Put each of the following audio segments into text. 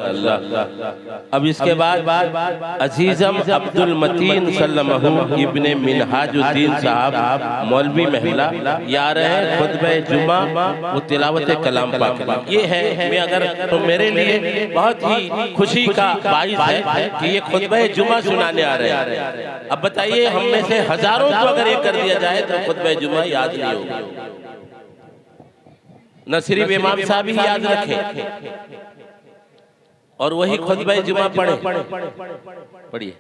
अल्लाह। अब इसके बाद अजीजम अब्दुल मतीन सल्लमहु इब्ने मिनहाजुद्दीन साहब मौलवी महला या रहे हैं खुतबे जुमा वो तिलावत कलाम पाक। ये है मैं अगर तो मेरे लिए बहुत ही खुशी का बाइस है कि ये खुतबे जुमा सुनाने आ रहे हैं। अब बताइए हम में से हजारों को अगर ये कर दिया जाए तो खुतबे जुमा याद नहीं होगा। न सिर्फ इमाम साहब ही याद रखें और वही खुतबा जुमा पढ़े। पढ़िए।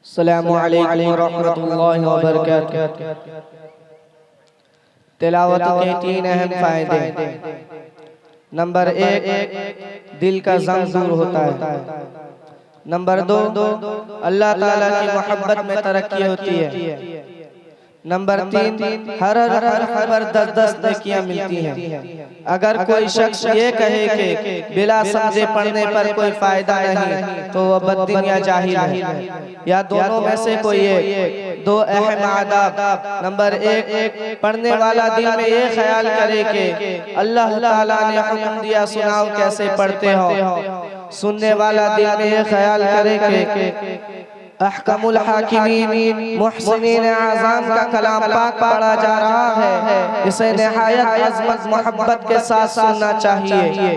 अस्सलामु अलैकुम व रहमतुल्लाहि व बरकातुहू। तिलावत के 3 अहम फायदे। नंबर 1 दिल का ज़ंग दूर होता है। नंबर 2 अल्लाह ताला की मोहब्बत में तरक्की होती है। नंबर 3 हर पर 10-10 नेकियां मिलती हैं। अगर कोई शख्स ये कहे कि बिला समझे पढ़ने पर कोई फायदा नहीं तो वह बद्दीन या जाहिल है, या दोनों में से कोई एक। 2 अहम आदाब। नंबर 1 पढ़ने वाला दिल में ये ख्याल करे कि अल्लाह ताला ने हुक्म दिया सुनाओ कैसे पढ़ते हो। सुनने वाला दिल में ये ख्याल करे कि अहकमुल हाकिमीन मुहसिनीन आज़म का कलाम पाक पढ़ा जा रहा है, इसे निहायत अज़मत मोहब्बत के साथ सुनना चाहिए।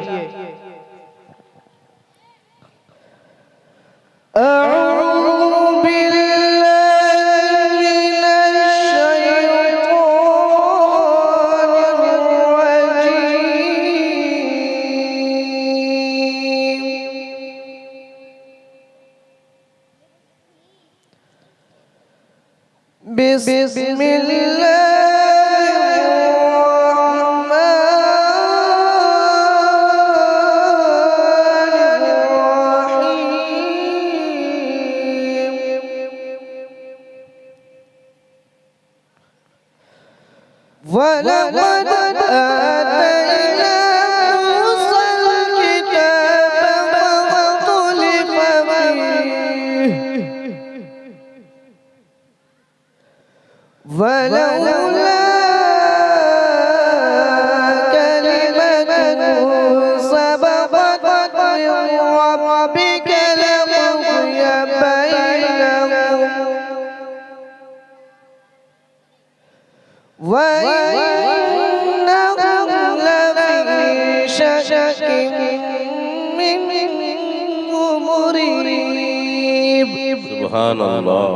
सुभान अल्लाह।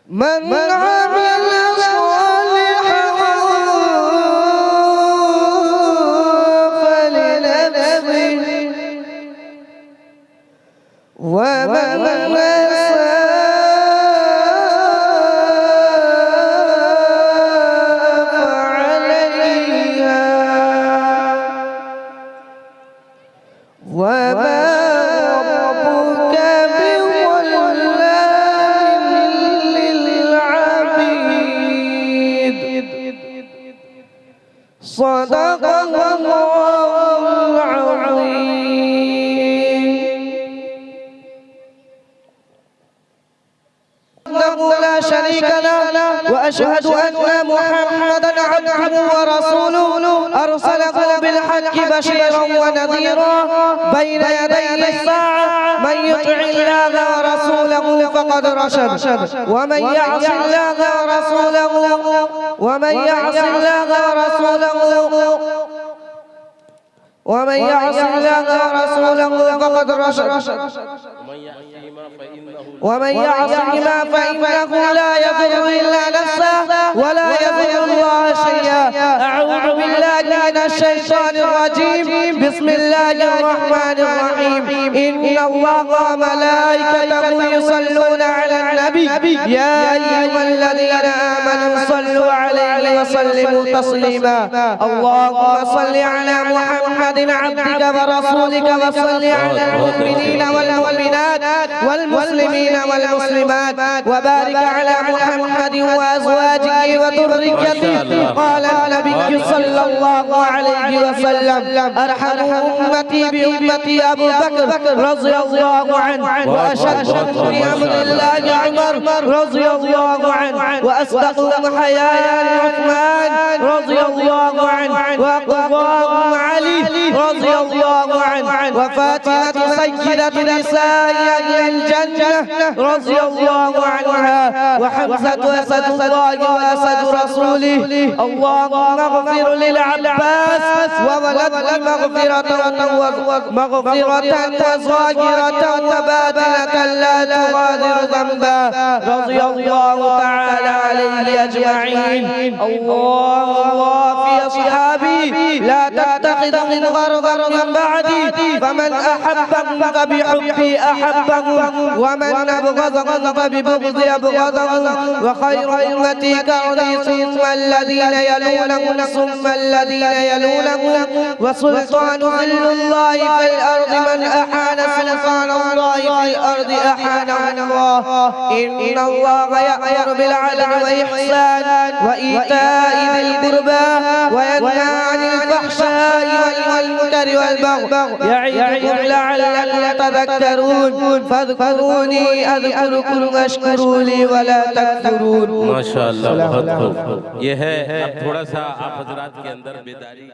मन अमिल सालिहन फलिनफ्सिही व मन وأشهد أن محمدًا عبده ورسوله أرسله بالحق بشيرا ونذيرا بين يدي الساعة من يطع الله ورسوله فقد رشد ومن يعص الله ورسوله فقد رشد ومن يعصهما فإنه لا يضر إلا نفسه ولا يضر الله شيئا. أعوذ بالله من الشيطان الرجيم. بسم الله الرحمن الرحيم. إن الله وملائكته يصلون على النبي يا أيها الذين آمنوا صلوا عليه وسلموا تسليما. اللهم صل على محمد عبدك ورسولك وصل على المؤمنين والمؤمنات والمسلمين والمسلمات وبارك على محمد وأزواجه وذريته. قال النبي صلى الله عليه وسلم أرحم أمتي بأمتي أبو بكر رضي الله عنه، وأشدهم في أمر الله عمر رضي الله عنه، وأصدقهم حياء عثمان رضي الله عنه، وأقواهم علي رضي الله عنه، وفاطمة سيدة نساء أهل الجنة رضي الله عنها، وحمزة أسد الله وأسد رسوله. اللهم اغفر للعباس وولده مغفرة وظاهرة وباطنة لا تغادر ذنبا رضي الله تعالى عليه أجمعين. الله في أصحابي لا تتخذ من غرض من بعدي، فمن أحبهم فبحبي أحبهم، ومن أبغضهم فببغضي أبغضهم. وخير أمتي كرني ثم الذين يلونهم ثم الذين يلونهم، وسلطان ذل الله في الأرض من أحان سلطان الله في الأرض أحانه الله. إن الله يأمر بالعدل والإحسان وإيتاء ذي القربى وينهى عن الفحشاء والمنكر والبغي يعظكم لعلكم تذكرون. فاذكروني أذكركم واشكروا لي ولا تكفرون. माशाअल्लाह, बहुत खूब। ये है अब थोड़ा सा आप हजरात के अंदर बेदारी